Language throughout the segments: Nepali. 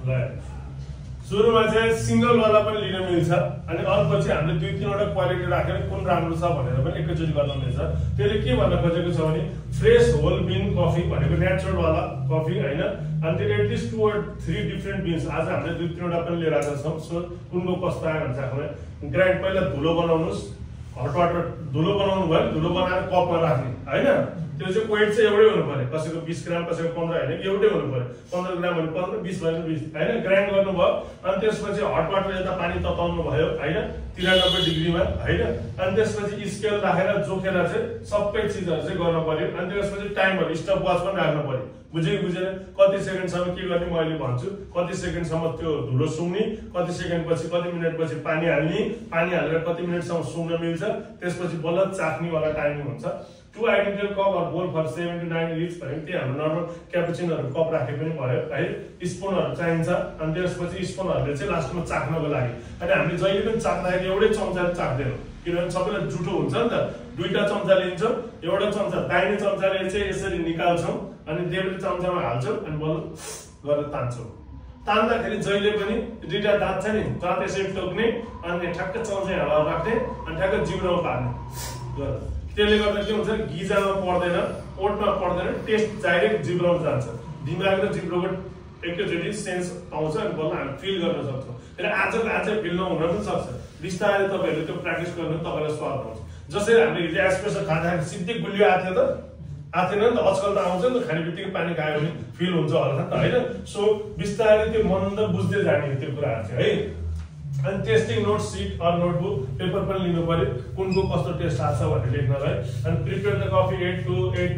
सुरुमा चाहिँ सिंगल वाला पनि लिन मिल्छ अनि अर्को चाहिँ हामीले दुई तीनवटा क्वालिटी राखेर कुन राम्रो छ भनेर पनि एकैचोटि गर्न मिल्छ। त्यसले के भन्न खोजेको छ भने फ्रेश होल बिन कफी भनेको नेचुरल वाला कफी हैन, अनि त्यो एटलिस्ट 2 or 3 डिफरेन्ट बिन्स आज हामीले दुई तीनवटा पनि लिएर आएका छौँ। सो कुनको कस्तो आयो भने चाहिँ हामीले ग्राइन्ड पहिला धुलो बनाउनुस्, हट वाटर धुलो बनाउनु भयो, धुलो बनाएर कपमा राख्ने हैन। त्यो चाहिँ वेट चाहिँ एउटै हुनु पर्यो, कसैको 20 ग्राम कसैको 15 हैन, एउटै हुनु पर्यो। 15 ग्राम भने 15, 20 भने 20 हैन। ग्राइन्ड गर्नुभयो अनि त्यसपछि हट वाटर यता पानी तताउनु भयो हैन 93 डिग्रीमा हैन, अनि त्यसपछि स्केल राखेर जोखेर चाहिँ सबै चीजहरु चाहिँ गर्न पर्यो। अनि त्यसपछि टाइमर स्टप वाच पनि राख्नु पर्यो। बुझ्यो बुझेन कति सेकेन्डसम्म के गर्ने म अहिले भन्छु, कति सेकेन्डसम्म त्यो धुलो सुङ्ने, कति सेकेन्ड पछि कति मिनेट पछि पानी हाल्ने, पानी हालेर कति मिनेटसम्म सुङ्न मिल्छ, त्यसपछि बल्ल चाख्ने वाला टाइमिङ हुन्छ। 2 आइडेन्टिकल कप अर बोल फर 7 to 9 लिट्स भने त्यो हाम्रो नर्मल क्यापुचिनोहरु कप राखे पनि भयो है। स्पुनहरु चाहिन्छ अनि त्यसपछि स्पुनहरुले चाहिँ लास्टमा चाख्नको लागि, अनि हामीले जहिले पनि चाख्दाखेरि एउटै चम्चाले चाख्दैनौँ किनभने सबैलाई जुठो हुन्छ नि त। दुईटा चम्चा लिन्छौँ, एउटा चम्चा दाहिने चम्चाले चाहिँ यसरी निकाल्छौँ अनि देब्रे चम्चामा हाल्छौँ अनि बल्ल गरेर तान्छौँ। तान्दाखेरि जहिले पनि दुईटा दाँत छ नि दाँत यसरी टोक्ने अनि ठ्याक्क चम्चा हालेर राख्ने अनि ठ्याक्क जिब्रोमा पार्ने। त्यसले गर्दा के हुन्छ गिजामा पर्दैन, ओठमा पर्दैन, टेस्ट डाइरेक्ट जिब्रोमा जान्छ। दिमाग र जिब्रोको एकैचोटि सेन्स पाउँछ अनि बल्ल हामी फिल गर्न सक्छौँ। र आजको आज फिल नहुन पनि सक्छ, बिस्तारै तपाईँहरूले त्यो प्र्याक्टिस गर्नु तपाईँलाई स्वाद आउँछ। जसरी हामीले हिजो एस्प्रेसो खाँदाखेरि सिधै गुलियो आएको थियो त, आएको थिएन नि त, आजकल त आउँछ नि त, खाने बित्तिकै पानी खायो भने फिल हुन्छ होला नि त होइन। सो बिस्तारै त्यो मन त बुझ्दै जाने त्यो कुराहरू चाहिँ है। अनि testing note sheet or notebook paper पनि लिनु पर्यो कुनको कस्तो टेस्ट आछ भनेर लेख्नलाई। अनि prepare the coffee 8 to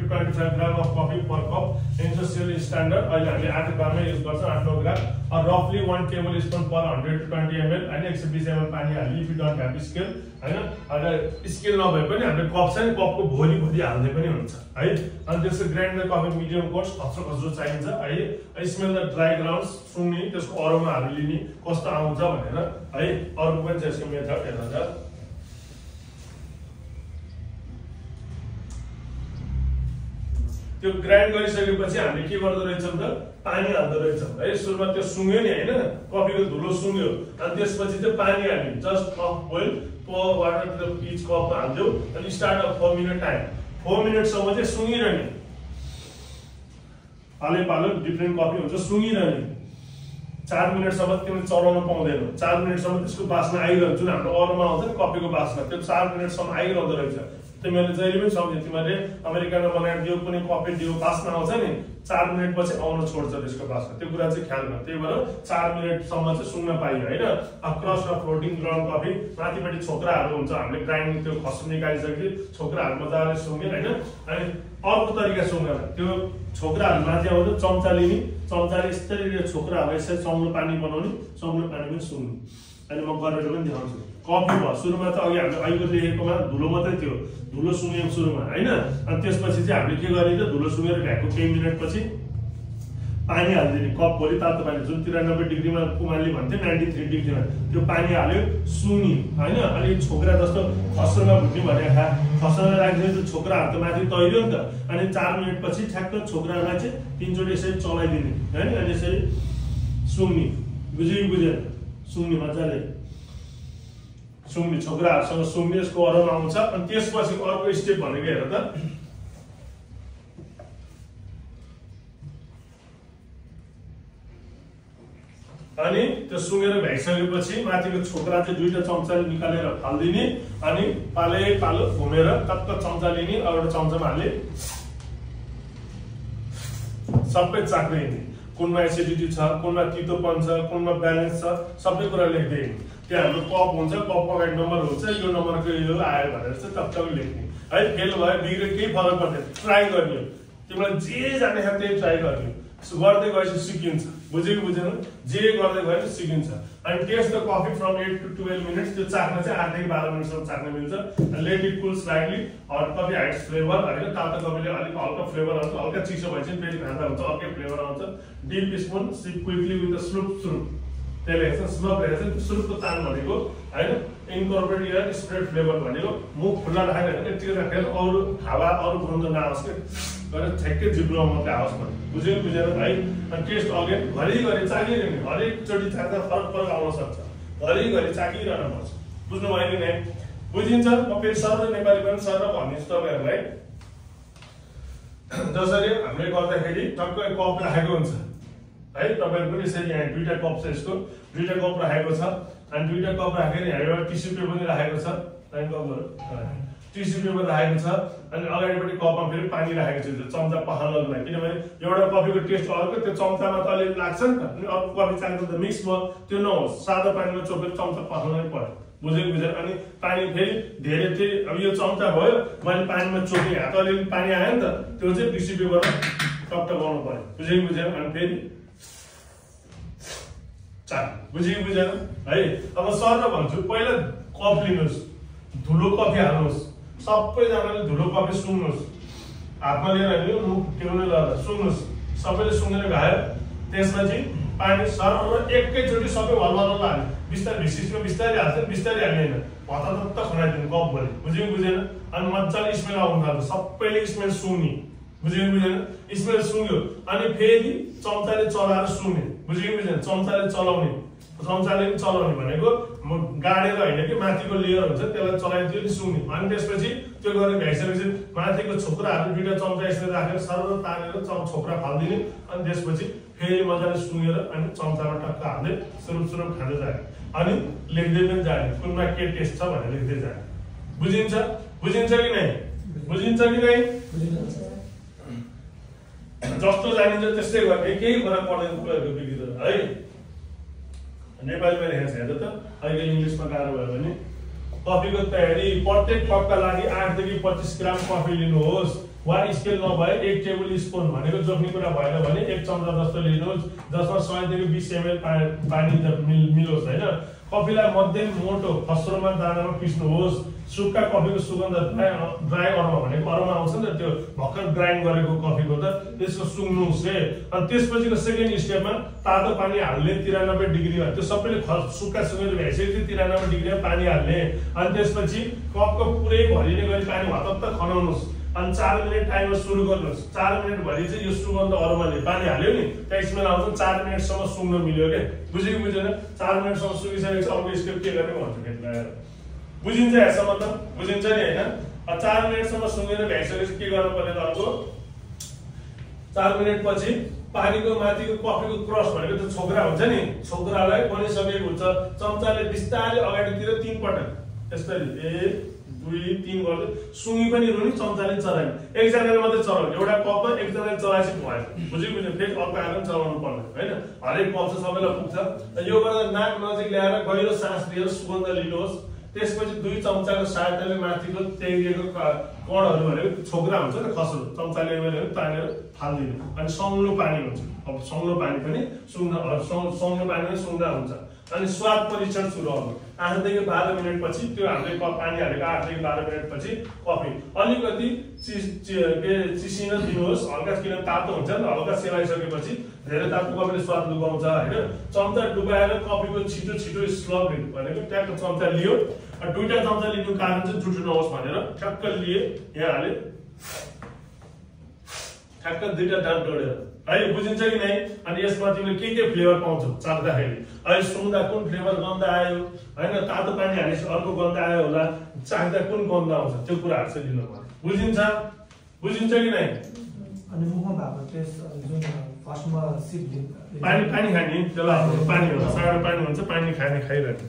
25 gram of coffee per cup industrial standard अहिले हामीले 8 ग्राममै युज गर्छौँ, 8-9 ग्राम और रफली 1 table spoon per 100 to 20 ml हैन 120 ml पानी हाल्ने if you don't have scale हैन। अगर स्केल नभए पनि हामीले कप छ नि कपको भोलि हाल्दै पनि हुन्छ है। अनि त्यसको grind the coffee medium course खस्रो खस्रो चाहिन्छ है। स्मेल द ड्राई ग्राउन्ड्स सुङ्ने त्यसको अरोमाहरू लिने कस्तो आउँछ भनेर है। अर्को पनि त्यसको मेथड हेर्दा त्यो ग्राइन्ड गरिसकेपछि हामीले के गर्दो रहेछौँ त पानी हाल्दो रहेछौँ है। सुरुमा त्यो सुङ्यो नि हैन, कफीको धुलो सुङ्यो अनि त्यसपछि चाहिँ पानी हाल्यो, just of boil pour water to each cup हाल्दियो अनि स्टार्ट अफ 4 मिनट टाइम। 4 मिनटसम्म चाहिँ सुँगिरहने, पालै पालो डिफ्रेन्ट कफी हुन्छ सुँगिरहने। 4 मिनटसम्म तिमीले चलाउन पाउँदैनौ, 4 मिनटसम्म त्यसको बास्ना आइरहन्छ, जुन हाम्रो अरूमा आउँछ नि कफीको बास्ना त्यो 4 मिनटसम्म आइरहँदो रहेछ। तिमीले जहिले पनि सम्झ्यौ, तिमीले अमेरिकामा बनाएर दियो कुनै कफी दियो बास्ना आउँछ नि 4 मिनट पछि आउन छोड्छ त्यसको बास्ना, त्यो कुरा चाहिँ ख्याल गर्नु। त्यही भएर 4 मिनटसम्म चाहिँ सुँग्न पाइयो हैन। अक्रस र फ्लोटिङ ग्राउन्ड कफी माथिपट्टि छोक्राहरू हुन्छ, हामीले ग्राइन्डिङ त्यो खस्रो निकालिसकेपछि छोक्राहरू मजाले सुँग्यो हैन। अनि अर्को तरिका सुँग्न त्यो छोक्राहरू माथि आउँछ, चम्चा लिने, चम्चाले यसरी छोक्राहरू यसरी चम्लो पानी बनाउने, चम्लो पानी पनि सुँग्ने। अनि म गरेर पनि देखाउँछु। कफी भयो सुरुमा त अघि हामीले अहिले लेखेकोमा धुलो मात्रै थियो, धुलो सुँग्यो सुरुमा हैन। अनि त्यसपछि चाहिँ हामीले के गर्ने त धुलो सुँगेर भ्याएको केही मिनटपछि पानी हालिदिने, कप भरि तातो पानी जुन 93 डिग्रीमा कुमारले भन्थे 93 डिग्रीमा त्यो पानी हाल्यो सुँग्ने हैन। अनि छोक्रा जस्तो खस्रोमा भुट्ने भने खस्रोमा राख्ने छोक्राहरू त माथि तैर्यो नि त। अनि 4 मिनटपछि ठ्याक्क छोक्रालाई चाहिँ 3 चोटि यसरी चलाइदिने हैन। अनि यसरी सुँग्ने, बुझेन सुँग्ने मजाले सुँग्ने, छोक्राहरूसँग सुँग्ने, यसको अरोमा आउँछ। अनि त्यसपछि अर्को स्टेप भनेको हेर त अनि त्यो सुँगेर भ्याइसकेपछि माथिको छोक्रा चाहिँ 2टा चम्चाले निकालेर फाल्दिने अनि पालै पालो घुमेर टक्क चम्चा लिने, एउटा चम्चामा हाल्ने, सबै चाख्दै हिँड्ने। कुनमा एसिडिटी छ, कुनमा तितोपन छ, कुनमा ब्यालेन्स छ, सबै कुरा लेख्दै हिँड्ने। त्यो हाम्रो कप हुन्छ, कपको अगाडि नम्बर हुन्छ, यो नम्बरको यो आयो भनेर चाहिँ टक्क लेख्ने है। फेल भयो बिग्रे केही फरक पर्दैन, ट्राई गर्ने। तिमीलाई जे जाने खान्छ त्यही ट्राई गर्ने, गर्दै गएपछि सिकिन्छ। बुझेको बुझेन, जे गर्दै गयो नि सिकिन्छ। अनि test the coffee from 8 to 12 minutes, त्यो चाख्न चाहिँ 8 देखि 12 मिनटसम्म चाख्न मिल्छ। Let it cool slightly or coffee hides flavour हैन, तातो कफीले अलिक हल्का फ्लेभर आउँछ, हल्का चिसो भएपछि फेरि खाँदा हुन्छ अर्कै फ्लेभर आउँछ। डिप स्पुन सिप क्विकली विथ द स्लुप त्यसले हेर्छ स्लप हेर्छ सुरुको तान भनेको हैन। इन्कर्पोरेट एयर स्प्रेड फ्लेभर भनेको मुख खुल्ला राखेर यतिकै राखेर अरू हावा अरू गन्ध नआओस् के गरेर ठ्याक्कै जिब्रोमा मात्रै आओस् भने बुझ्यो बुझेन है। अनि टेस्ट अगेन घरिघरि चाकिरहने, हरेकचोटि चाख्दा फरक फरक आउन सक्छ, घरिघरि चाकिरहन पर्छ। बुझ्नु भयो कि नै? बुझिन्छ? म फेरि सर नेपाली पनि सर भनिदिन्छु तपाईँहरूलाई। जसरी हामीले गर्दाखेरि टक्कै कप राखेको हुन्छ है, तपाईँहरू पनि यसरी यहाँ दुईटा कप छ, यसको दुईटा कप राखेको छ अनि दुईटा कप राखेर यहाँ एउटा टिस्यु पेपर पनि राखेको छ, टिस्यु पेपर राखेको छ अनि अगाडिपट्टि कपमा फेरि पानी राखेको छ चम्चा पखाल्नको लागि। किनभने एउटा कफीको टेस्ट अर्को, त्यो चम्चामा त अलिअलि लाग्छ नि त, अनि अर्को कफी चाख्दा त मिक्स भयो, त्यो नहोस्, सादा पानीमा चोपेर चम्चा पखाल्नै पर्यो। बुझेको बुझेर? अनि पानी फेरि धेरै थियो, अब यो चम्चा भयो, मैले पानीमा चोपेँ, हात अलिअलि पानी आयो नि त, त्यो चाहिँ टिस्यु पेपरमा टक्क गर्नु पर्यो। बुझेको बुझेर? अनि फेरि चाल, बुझेको बुझेन है? अब सर भन्छु, पहिला कप लिनुहोस्, धुलो कफी हाल्नुहोस्, सबैजनाले धुलो कफी सुँग्नुहोस्, हातमा लिएर हाल्नु, मुख टेउनै लगाएर सुँग्नुहोस्, सबैले सुँगेर खायो। त्यसपछि पानी सर एकैचोटि सबै हल्लाउन हाल्यो, बिस्तारै भिसिसमा बिस्तारै हाल्छ, बिस्तारै हाल्दैन, हतातत्त खनाइदिनु कपभरि। बुझ्यो बुझेन? अनि मजाले स्मेल आउनु थाल्छ, सबैले स्मेल सुँग्ने। बुझ्यो बुझेन? स्मेल सुँग्यो अनि फेरि चम्चाले चलाएर सुँग्ने। बुझ्यो बुझेन? चम्चाले चलाउने, चम्चाले पनि चलाउने भनेको गाडेर होइन कि माथिको लेयर हुन्छ त्यसलाई चलाइदियो नि सुँग्ने। अनि त्यसपछि त्यो गरेर भ्याइसकेपछि माथिको छोक्राहरू दुईटा चम्चा यसरी राखेर सरर तानेर छोक्रा फालिदिने। अनि त्यसपछि फेरि मजाले सुँगेर अनि चम्चामा टक्क हाल्दै सुरुप सुरुप खाँदै जाने, अनि लेख्दै पनि जाने, कुनमा के टेस्ट छ भनेर लेख्दै जाने। बुझिन्छ? बुझिन्छ कि नै? बुझिन्छ कि नै? जस्तो जानिन्छ त्यस्तै गर्ने, केही फरक पर्दैन कुराहरूको विविधता है। नेपालीमा लेखेको छ हेर्दा त, अहिले इङ्ग्लिसमा गाह्रो भयो भने कफीको तयारी प्रत्येक कपका लागि 8 देखि 25 ग्राम कफी लिनुहोस्, वा स्केल नभए 1 टेबल स्पुन भनेको जोख्ने कुरा भएन भने 1 चम्चा जस्तो लिनुहोस्, जसमा 100 देखि 20 ml पानी मिलोस् होइन। कफीलाई मध्यम मोटो खस्रोमा दानामा पिस्नुहोस्। सुक्खा कफीको सुगन्ध ड्राई अरोमा भनेको अरोमा आउँछ नि त, त्यो भर्खर ग्राइन्ड गरेको कफीको त, त्यसको सुँग्नुहोस् है। अनि त्यसपछिको सेकेन्ड स्टेपमा तातो पानी हाल्ने 93 डिग्रीमा, त्यो सबैले सुक्खा सुँगेर भइसकेपछि 93 डिग्रीमा पानी हाल्ने। अनि त्यसपछि कपको पुरै भरिने गरी पानी हतत्त खनाउनुहोस् अनि 4 मिनट टाइमर सुरु गर्नुहोस्। 4 मिनट भरि चाहिँ यो सुगन्ध अरोमाले पानी हाल्यो नि त्यहाँ स्मेल आउँछ, 4 मिनटसम्म सुँग्न मिल्यो क्या। बुझेको बुझेन? 4 मिनटसम्म सुकिसकेपछि अब स्टेप के गर्ने भन्छु फेरि लगाएर। बुझिन्छ यहाँसम्म त? बुझिन्छ नि होइन? 4 मिनटसम्म सुँगेर भ्याइसकेपछि के गर्नु पर्ने त अर्को? 4 मिनटपछि पानीको माथिको कफीको क्रस भनेको त्यो छोक्रा हुन्छ नि, छोक्रालाई बनिसकेको हुन्छ, चम्चाले बिस्तारै अगाडितिर 3 पटक यसरी 1 2 3 गर्दै सुँगी पनि रुनी, चम्चाले चलाउने, एकजनाले मात्रै चलाउने, एउटा कपमा एकजनाले चलाएपछि भयो। बुझ्यो बुझ्यो? फेरि अर्को आएर पनि चलाउनु पर्ने होइन, हरेक कप चाहिँ सबैलाई पुग्छ। यो गरेर नाक नजिक ल्याएर गहिरो सास लिएर सुगन्ध लिनुहोस्। त्यसपछि 2 चम्चाको सहायताले माथिको तेरिएको कणहरू भनेको छोक्रा हुन्छ नि, खस्रो चम्चाले तानेर फालिदिनु, अनि सङ्लो पानी हुन्छ। अब सङ्लो पानी पनि सुँग्दा, सङ्लो पानी पनि सुँग्दा हुन्छ। अनि स्वाद परीक्षण सुरु गर्नु 8 देखि 12 मिनटपछि, त्यो हामीले पानी हालेको 8 देखि 12 मिनटपछि कफी अलिकति चिसिन दिनुहोस्, हल्का, किन तातो हुन्छ नि, हल्का सेलाइसकेपछि धेरै तातो कफीले स्वाद लुगाउँछ होइन। चम्चा डुबाएर कफीको छिटो छिटो स्लग भनेको ट्याक्क चम्चा लियो, 2टा चम्चा लिनु कारण चाहिँ जुठो नहोस् भनेर ठ्याक्क लिए, यहाँ हाले, ठ्याक्क 2टा दाँत डोडेर है। बुझिन्छ कि नै? अनि यसमा तिमीले के फ्लेभर पाउँछौ चाख्दाखेरि, अहिले सुँग्दा कुन फ्लेभर गन्ध आयो होइन, तातो पानी हालेपछि अर्को गन्ध आयो होला, चाख्दा कुन गन्ध आउँछ, त्यो कुराहरू चाहिँ लिनु पर्यो। बुझिन्छ? बुझिन्छ कि नै? अनि मुखमा भएको टेस्ट जुन फर्स्टमा सिप पानी खाने, त्यसलाई पानी हुन्छ, सानो पानी हुन्छ, पानी खाइरहने।